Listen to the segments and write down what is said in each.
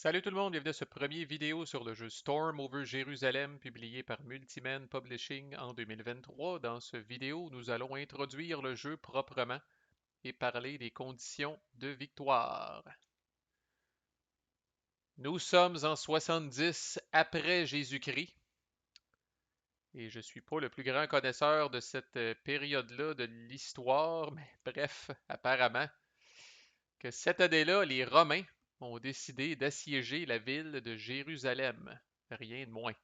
Salut tout le monde, bienvenue à ce premier vidéo sur le jeu Storm over Jérusalem, publié par Multiman Publishing en 2023. Dans ce vidéo, nous allons introduire le jeu proprement et parler des conditions de victoire. Nous sommes en 70 après Jésus-Christ, et je suis pas le plus grand connaisseur de cette période-là de l'histoire, mais bref, apparemment que cette année-là, les Romains ont décidé d'assiéger la ville de Jérusalem. Rien de moins.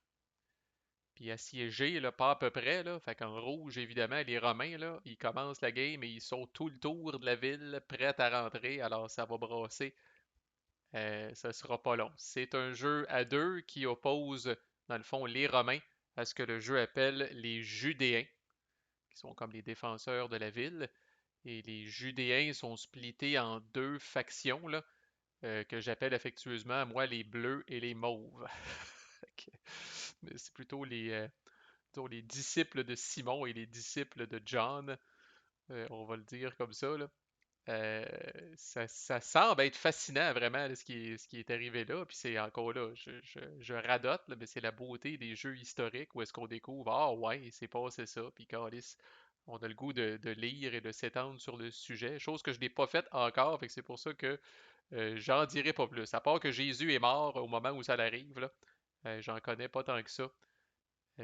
Puis assiégés, là, pas à peu près, là. Fait qu'en rouge, évidemment, les Romains, là, ils commencent la game et ils sont tout le tour de la ville, prêts à rentrer. Alors ça va brasser. Ça sera pas long. C'est un jeu à deux qui oppose, dans le fond, les Romains à ce que le jeu appelle les Judéens, qui sont comme les défenseurs de la ville. Et les Judéens sont splittés en deux factions, là, que j'appelle affectueusement, moi, les bleus et les mauves. Mais c'est plutôt les disciples de Simon et les disciples de John, on va le dire comme ça, là. Euh, ça semble être fascinant vraiment là, ce qui est arrivé là. Puis c'est encore là, je radote, là, mais c'est la beauté des jeux historiques où est-ce qu'on découvre, ah ouais, il s'est passé ça, puis câlisse, on a le goût de lire et de s'étendre sur le sujet, chose que je n'ai pas faite encore, fait que c'est pour ça que j'en dirai pas plus. À part que Jésus est mort au moment où ça arrive, là, j'en connais pas tant que ça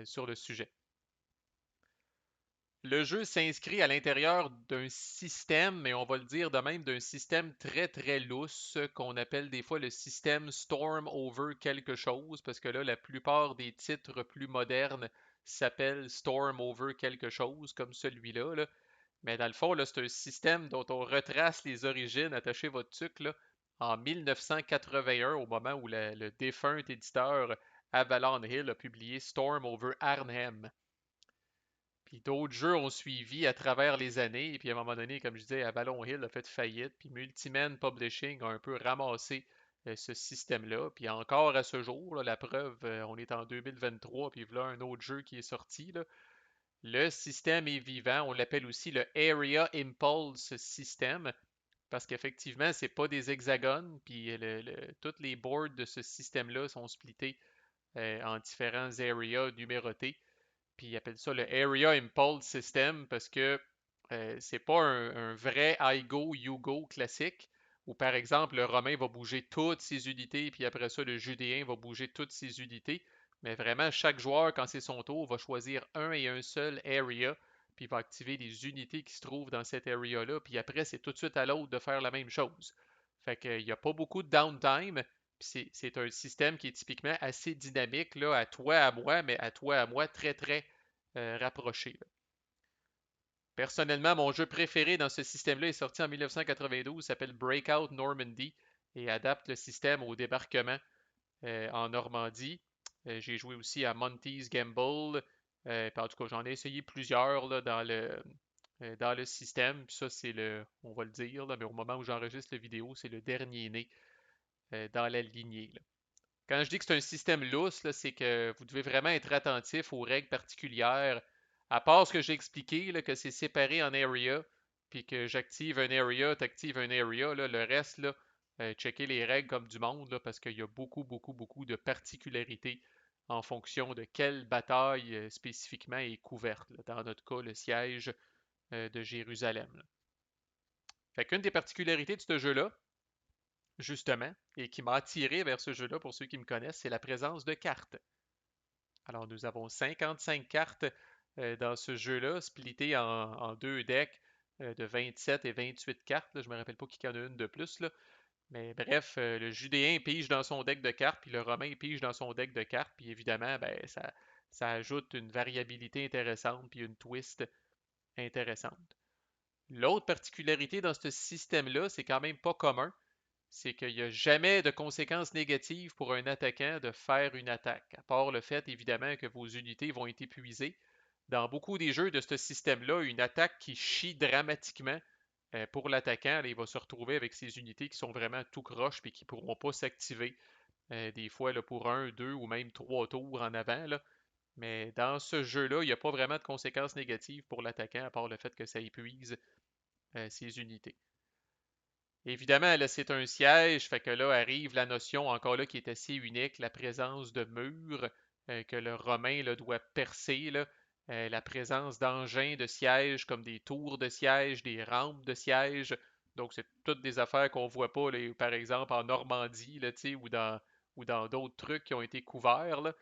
sur le sujet. Le jeu s'inscrit à l'intérieur d'un système, mais on va le dire de même, d'un système très très lousse qu'on appelle des fois le système Storm Over quelque chose, parce que là, la plupart des titres plus modernes s'appellent Storm Over quelque chose, comme celui-là, là. Mais dans le fond, là, c'est un système dont on retrace les origines, attachez votre tuque, là, en 1981, au moment où le défunt éditeur Avalon Hill a publié Storm Over Arnhem. Puis d'autres jeux ont suivi à travers les années. Et puis à un moment donné, comme je disais, Avalon Hill a fait faillite. Puis Multiman Publishing a un peu ramassé ce système-là. Puis encore à ce jour, là, la preuve, on est en 2023, puis voilà un autre jeu qui est sorti, là. Le système est vivant. On l'appelle aussi le Area Impulse System. Parce qu'effectivement, c'est pas des hexagones, puis toutes les boards de ce système-là sont splittés en différents areas numérotés. Puis ils appellent ça le Area Impulse System parce que c'est pas un vrai I go, you go classique où par exemple le Romain va bouger toutes ses unités, puis après ça le Judéen va bouger toutes ses unités. Mais vraiment, chaque joueur, quand c'est son tour, va choisir un et un seul area, puis il va activer les unités qui se trouvent dans cet area-là, puis après, c'est tout de suite à l'autre de faire la même chose. Fait qu'il n'y a pas beaucoup de downtime, c'est un système qui est typiquement assez dynamique, là, à toi, à moi, mais à toi, à moi, très, très rapproché, là. Personnellement, mon jeu préféré dans ce système-là est sorti en 1992, s'appelle Breakout Normandy et adapte le système au débarquement en Normandie. J'ai joué aussi à Monty's Gamble. En tout cas, j'en ai essayé plusieurs là, dans le système. Puis ça, c'est on va le dire, là, mais au moment où j'enregistre la vidéo, c'est le dernier né dans la lignée, là. Quand je dis que c'est un système lousse, là, c'est que vous devez vraiment être attentif aux règles particulières. À part ce que j'ai expliqué, là, que c'est séparé en area, puis que j'active un area, tu actives un area, là, le reste, là, checker les règles comme du monde, là, parce qu'il y a beaucoup, beaucoup, beaucoup de particularités en fonction de quelle bataille spécifiquement est couverte, là. Dans notre cas, le siège de Jérusalem, là. Fait qu'une des particularités de ce jeu-là, justement, et qui m'a attiré vers ce jeu-là, pour ceux qui me connaissent, c'est la présence de cartes. Alors, nous avons 55 cartes dans ce jeu-là, splittées en deux decks de 27 et 28 cartes, là. Je me rappelle pas qui en a une de plus, là. Mais bref, le Judéen pige dans son deck de cartes, puis le Romain pige dans son deck de cartes, puis évidemment, ben, ça ajoute une variabilité intéressante, puis une twist intéressante. L'autre particularité dans ce système-là, c'est quand même pas commun, c'est qu'il n'y a jamais de conséquences négatives pour un attaquant de faire une attaque, à part le fait évidemment que vos unités vont être épuisées. Dans beaucoup des jeux de ce système-là, une attaque qui chie dramatiquement pour l'attaquant, il va se retrouver avec ses unités qui sont vraiment tout croche et qui ne pourront pas s'activer des fois là, pour un, deux ou même trois tours en avant, là. Mais dans ce jeu-là, il n'y a pas vraiment de conséquences négatives pour l'attaquant, à part le fait que ça épuise ses unités. Évidemment, là, c'est un siège, fait que là arrive la notion encore là qui est assez unique, la présence de murs que le Romain là, doit percer, là, la présence d'engins de siège comme des tours de siège, des rampes de siège. Donc, c'est toutes des affaires qu'on voit pas, là, par exemple, en Normandie, là, tu sais, ou dans d'autres trucs qui ont été couverts, là,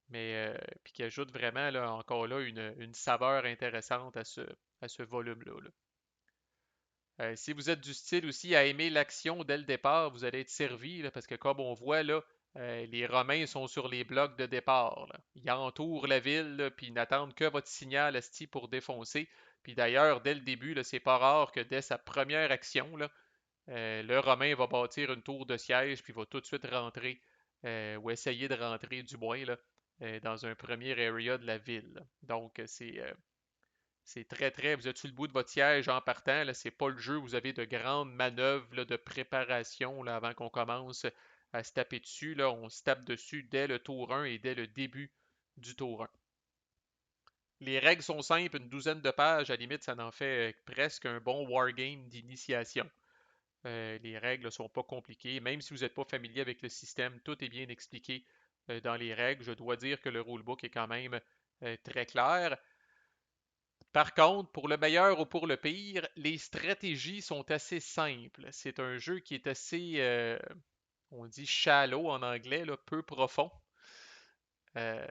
mais puis qui ajoutent vraiment là, encore là une saveur intéressante à ce volume-là. Là. Si vous êtes du style aussi à aimer l'action dès le départ, vous allez être servi, là, parce que comme on voit là, les Romains sont sur les blocs de départ. Là. Ils entourent la ville, là, puis ils n'attendent que votre signal esti pour défoncer. Puis d'ailleurs, dès le début, là, c'est pas rare que dès sa première action, là, le Romain va bâtir une tour de siège, puis va tout de suite rentrer, ou essayer de rentrer du moins, là, dans un premier area de la ville. Là. Donc, c'est très, très. Vous êtes sur le bout de votre siège en partant. Là, c'est pas le jeu. Vous avez de grandes manœuvres là, de préparation là, avant qu'on commence à se taper dessus. Là. On se tape dessus dès le tour 1 et dès le début du tour 1. Les règles sont simples, une douzaine de pages. À la limite, ça en fait presque un bon wargame d'initiation. Les règles ne sont pas compliquées. Même si vous n'êtes pas familier avec le système, tout est bien expliqué dans les règles. Je dois dire que le rulebook est quand même très clair. Par contre, pour le meilleur ou pour le pire, les stratégies sont assez simples. C'est un jeu qui est assez, on dit shallow en anglais, là, peu profond. Euh,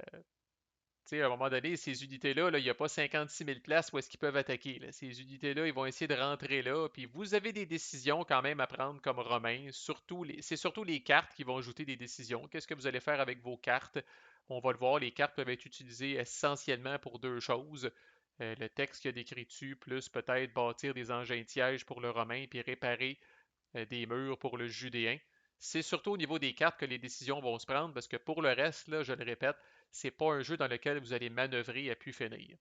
tu sais, à un moment donné, ces unités-là, là, il n'y a pas 56 000 places où est-ce qu'ils peuvent attaquer. Là. Ces unités-là, ils vont essayer de rentrer là. Puis vous avez des décisions quand même à prendre comme Romain. C'est surtout les cartes qui vont ajouter des décisions. Qu'est-ce que vous allez faire avec vos cartes? On va le voir, les cartes peuvent être utilisées essentiellement pour deux choses. Le texte qu'il y a décrit dessus, plus peut-être bâtir des engins de siège pour le Romain, puis réparer des murs pour le Judéen. C'est surtout au niveau des cartes que les décisions vont se prendre, parce que pour le reste, là, je le répète, c'est pas un jeu dans lequel vous allez manœuvrer à pu finir.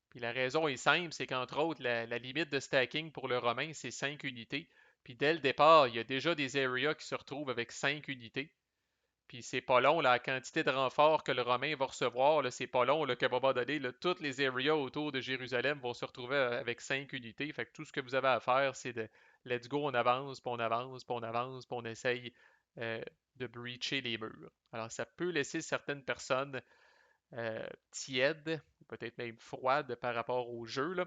Puis la raison est simple, c'est qu'entre autres, la limite de stacking pour le Romain, c'est 5 unités. Puis dès le départ, il y a déjà des areas qui se retrouvent avec 5 unités. Puis c'est pas long, la quantité de renforts que le Romain va recevoir, là, c'est pas long qu'à un moment donné, là, toutes les areas autour de Jérusalem vont se retrouver avec 5 unités. Fait que tout ce que vous avez à faire, c'est de let's go, on avance, puis on avance, puis on avance, puis on essaye euh, de breacher les murs. Alors ça peut laisser certaines personnes tièdes, peut-être même froides par rapport au jeu. Là.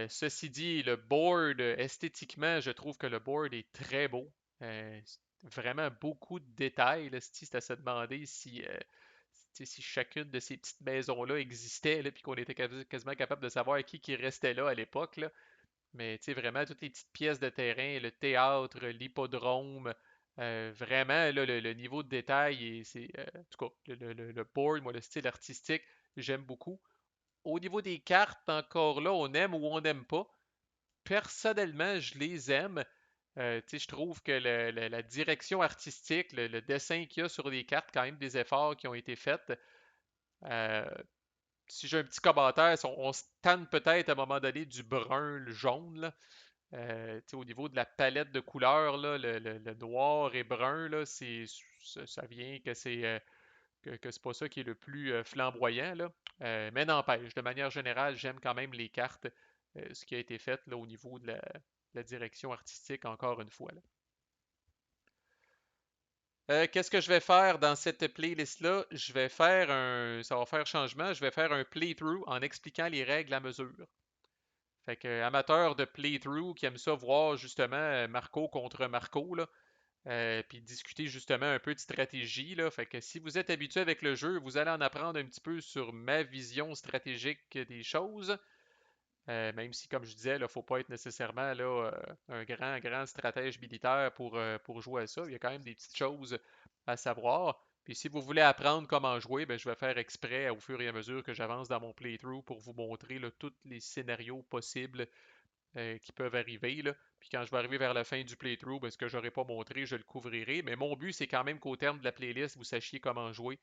Ceci dit, le board, esthétiquement, je trouve que le board est très beau. Vraiment beaucoup de détails. Là, c'est à se demander si chacune de ces petites maisons-là existait, là, puis qu'on était quasiment capable de savoir qui restait là à l'époque. Là. Mais vraiment, toutes les petites pièces de terrain, le théâtre, l'hippodrome, vraiment, là, le niveau de détail, en tout cas, le board, moi, le style artistique, j'aime beaucoup. Au niveau des cartes, encore là, on aime ou on n'aime pas. Personnellement, je les aime. Je trouve que la direction artistique, le dessin qu'il y a sur les cartes, quand même des efforts qui ont été faits. Euh, si j'ai un petit commentaire, on se tanne peut-être à un moment donné du brun, le jaune. Là. Au niveau de la palette de couleurs, là, le noir et brun, là, ça vient que c'est pas ça qui est le plus flamboyant. Là. Mais n'empêche, de manière générale, j'aime quand même les cartes, ce qui a été fait là, au niveau de la direction artistique, encore une fois. Là. Qu'est-ce que je vais faire dans cette playlist-là? Je vais faire ça va faire changement, je vais faire un playthrough en expliquant les règles à mesure. Fait que amateur de playthrough qui aime ça voir justement Marco contre Marco, là, puis discuter justement un peu de stratégie. Là. Fait que si vous êtes habitué avec le jeu, vous allez en apprendre un petit peu sur ma vision stratégique des choses. Même si, comme je disais, il ne faut pas être nécessairement là, un grand stratège militaire pour jouer à ça. Il y a quand même des petites choses à savoir. Puis si vous voulez apprendre comment jouer, ben, je vais faire exprès au fur et à mesure que j'avance dans mon playthrough pour vous montrer là, tous les scénarios possibles qui peuvent arriver. Là. Puis quand je vais arriver vers la fin du playthrough, ben, ce que je n'aurai pas montré, je le couvrirai. Mais mon but, c'est quand même qu'au terme de la playlist, vous sachiez comment jouer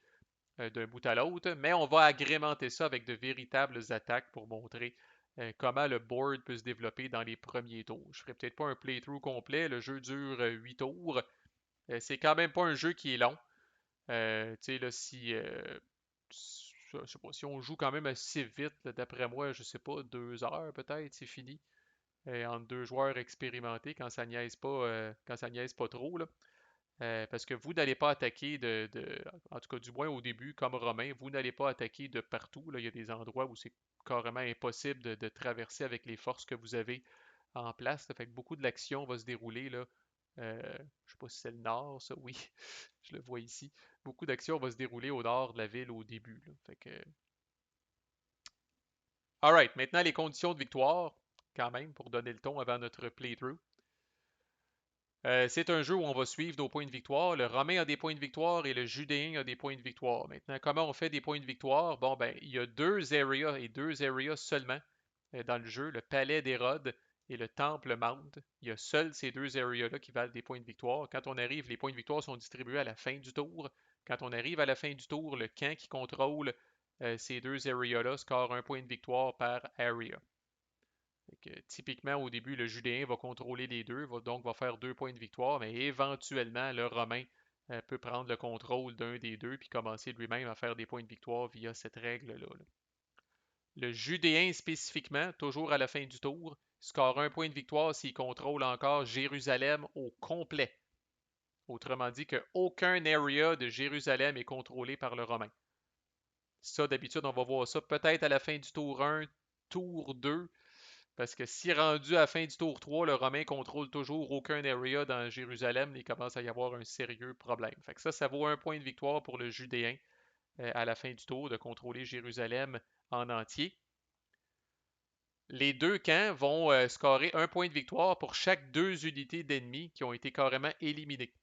d'un bout à l'autre. Mais on va agrémenter ça avec de véritables attaques pour montrer comment le board peut se développer dans les premiers tours. Je ferai peut-être pas un playthrough complet. Le jeu dure 8 tours. C'est quand même pas un jeu qui est long. Tu sais, là, je sais pas, si on joue quand même assez vite, d'après moi, je sais pas, 2 heures peut-être, c'est fini. entre deux joueurs expérimentés quand ça niaise pas trop, là. Parce que vous n'allez pas attaquer en tout cas du moins au début, comme Romain, vous n'allez pas attaquer de partout, là. Il y a des endroits où c'est carrément impossible de traverser avec les forces que vous avez en place, là. Fait que beaucoup de l'action va se dérouler là. Je sais pas si c'est le nord, ça, oui, je le vois ici. Beaucoup d'action va se dérouler au nord de la ville au début, là. Fait que. Alright, maintenant les conditions de victoire, quand même, pour donner le ton avant notre playthrough. C'est un jeu où on va suivre nos points de victoire. Le Romain a des points de victoire et le Judéen a des points de victoire. Maintenant, comment on fait des points de victoire? Bon, ben, il y a deux areas et deux areas seulement dans le jeu, le Palais d'Hérode et le Temple Mount. Il y a seuls ces deux areas-là qui valent des points de victoire. Quand on arrive, les points de victoire sont distribués à la fin du tour. Quand on arrive à la fin du tour, le camp qui contrôle ces deux areas-là score un point de victoire par area. Typiquement, au début, le Judéen va contrôler les deux, donc va faire 2 points de victoire, mais éventuellement, le Romain peut prendre le contrôle d'un des deux puis commencer lui-même à faire des points de victoire via cette règle-là, là. Le Judéen spécifiquement, toujours à la fin du tour, score 1 point de victoire s'il contrôle encore Jérusalem au complet. Autrement dit qu'aucun area de Jérusalem est contrôlé par le Romain. Ça, d'habitude, on va voir ça peut-être à la fin du tour 1, tour 2. Parce que si rendu à la fin du tour 3, le Romain contrôle toujours aucun area dans Jérusalem, il commence à y avoir un sérieux problème. Fait que ça vaut 1 point de victoire pour le Judéen à la fin du tour de contrôler Jérusalem en entier. Les deux camps vont scorer 1 point de victoire pour chaque deux unités d'ennemis qui ont été carrément éliminées.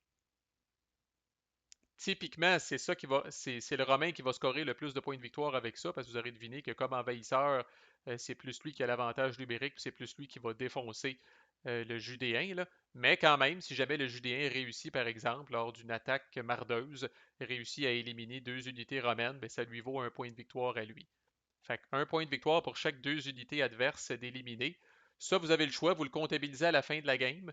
Typiquement, c'est le Romain qui va scorer le plus de points de victoire avec ça, parce que vous aurez deviné que comme envahisseur, c'est plus lui qui a l'avantage numérique, puis c'est plus lui qui va défoncer le Judéen, là. Mais quand même, si jamais le Judéen réussit, par exemple, lors d'une attaque mardeuse, réussit à éliminer deux unités romaines, ben, ça lui vaut 1 point de victoire à lui. Fait un point de victoire pour chaque deux unités adverses d'éliminer. Ça, vous avez le choix, vous le comptabilisez à la fin de la game,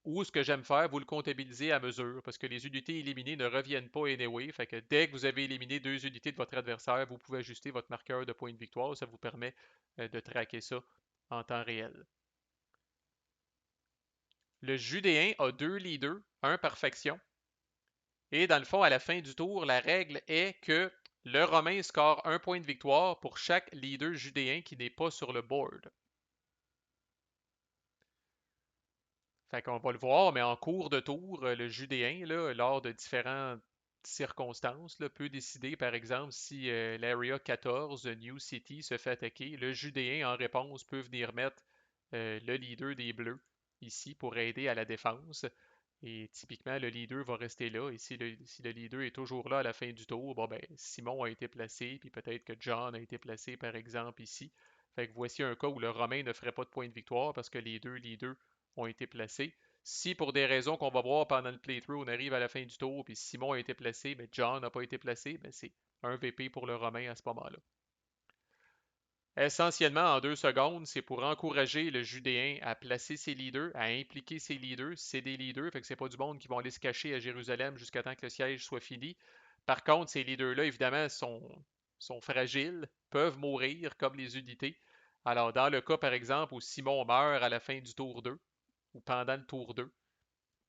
ou ce que j'aime faire, vous le comptabilisez à mesure, parce que les unités éliminées ne reviennent pas anyway. Fait que dès que vous avez éliminé deux unités de votre adversaire, vous pouvez ajuster votre marqueur de points de victoire. Ça vous permet de traquer ça en temps réel. Le Judéen a deux leaders, un par faction. Et dans le fond, à la fin du tour, la règle est que le Romain score 1 point de victoire pour chaque leader judéen qui n'est pas sur le board. Fait qu'on va le voir, mais en cours de tour, le Judéen, là, lors de différentes circonstances, là, peut décider, par exemple, si l'Area 14, New City, se fait attaquer, le Judéen, en réponse, peut venir mettre le leader des Bleus ici pour aider à la défense. Et typiquement, le leader va rester là. Et si le leader est toujours là à la fin du tour, bon ben, Simon a été placé, puis peut-être que John a été placé, par exemple, ici. Fait que voici un cas où le Romain ne ferait pas de point de victoire parce que les deux leaders ont été placés. Si pour des raisons qu'on va voir pendant le playthrough, on arrive à la fin du tour, puis Simon a été placé, mais John n'a pas été placé, ben c'est un VP pour le Romain à ce moment-là. Essentiellement, en 2 secondes, c'est pour encourager le Judéen à placer ses leaders, à impliquer ses leaders. C'est des leaders, fait que c'est pas du monde qui vont aller se cacher à Jérusalem jusqu'à temps que le siège soit fini. Par contre, ces leaders-là, évidemment, sont fragiles, peuvent mourir comme les unités. Alors, dans le cas, par exemple, où Simon meurt à la fin du tour 2, ou pendant le tour 2,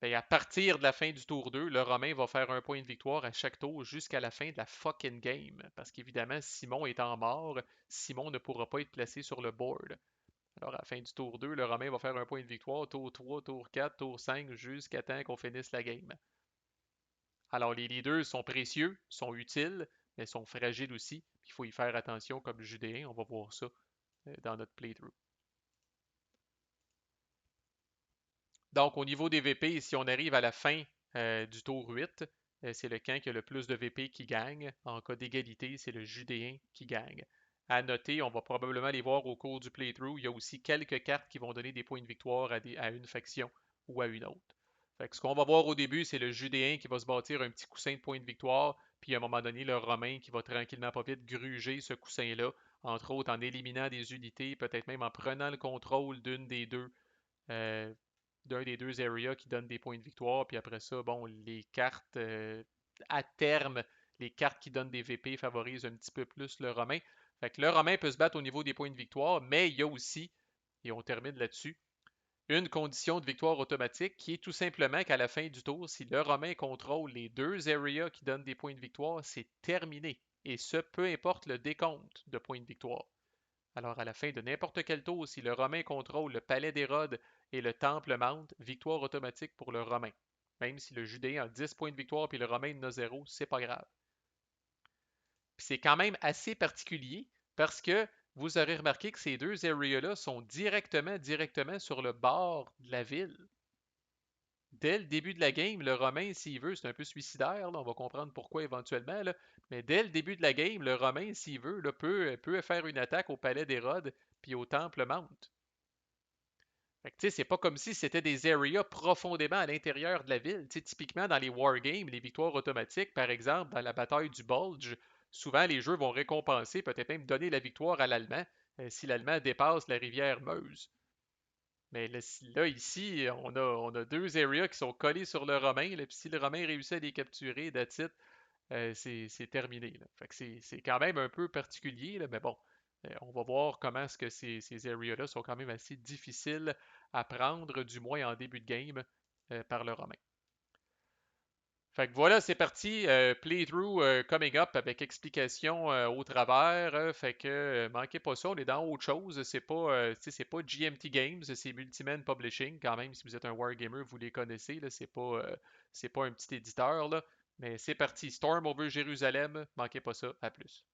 ben, à partir de la fin du tour 2, le Romain va faire 1 point de victoire à chaque tour jusqu'à la fin de la fucking game. Parce qu'évidemment, Simon étant mort, Simon ne pourra pas être placé sur le board. Alors, à la fin du tour 2, le Romain va faire 1 point de victoire, tour 3, tour 4, tour 5, jusqu'à temps qu'on finisse la game. Alors, les leaders sont précieux, sont utiles, mais sont fragiles aussi. Il faut y faire attention comme Judéen. On va voir ça dans notre playthrough. Donc, au niveau des VP, si on arrive à la fin du tour 8, c'est le camp qui a le plus de VP qui gagne. En cas d'égalité, c'est le Judéen qui gagne. À noter, on va probablement les voir au cours du playthrough. Il y a aussi quelques cartes qui vont donner des points de victoire à une faction ou à une autre. Fait que ce qu'on va voir au début, c'est le Judéen qui va se bâtir un petit coussin de points de victoire, puis à un moment donné, le Romain qui va tranquillement pas vite gruger ce coussin-là, entre autres en éliminant des unités, peut-être même en prenant le contrôle euh, d'un des deux areas qui donne des points de victoire. Puis après ça, bon, les cartes à terme, les cartes qui donnent des VP favorisent un petit peu plus le Romain. Fait que le Romain peut se battre au niveau des points de victoire, mais il y a aussi, et on termine là-dessus, une condition de victoire automatique qui est tout simplement qu'à la fin du tour, si le Romain contrôle les deux areas qui donnent des points de victoire, c'est terminé. Et ce, peu importe le décompte de points de victoire. Alors, à la fin de n'importe quel tour, si le Romain contrôle le palais d'Hérode et le temple Mount, victoire automatique pour le Romain. Même si le Judéen a 10 points de victoire puis le Romain en a 0, c'est pas grave. Puis c'est quand même assez particulier parce que vous aurez remarqué que ces deux areas-là sont directement sur le bord de la ville. Dès le début de la game, le Romain, s'il veut, c'est un peu suicidaire, là, on va comprendre pourquoi éventuellement, là, mais dès le début de la game, le Romain, s'il veut, là, peut faire une attaque au palais d'Hérode puis au temple Mount. Fait que, c'est pas comme si c'était des areas profondément à l'intérieur de la ville. Typiquement, dans les wargames, les victoires automatiques, par exemple, dans la bataille du Bulge, souvent les jeux vont récompenser, peut-être même donner la victoire à l'Allemand si l'Allemand dépasse la rivière Meuse. Mais là, ici, on a deux areas qui sont collés sur le Romain. Là, puis si le Romain réussit à les capturer, that's it, c'est terminé. Là. Fait que c'est quand même un peu particulier, là, mais bon, on va voir comment est-ce que ces areas-là sont quand même assez difficiles à prendre, du moins en début de game, par le Romain. Fait que voilà, c'est parti. Playthrough coming up avec explication au travers. Fait que manquez pas ça, on est dans autre chose. C'est pas GMT Games, c'est Multiman Publishing quand même. Si vous êtes un wargamer, vous les connaissez. Là, c'est pas un petit éditeur là. Mais c'est parti. Storm over Jérusalem. Manquez pas ça. À plus.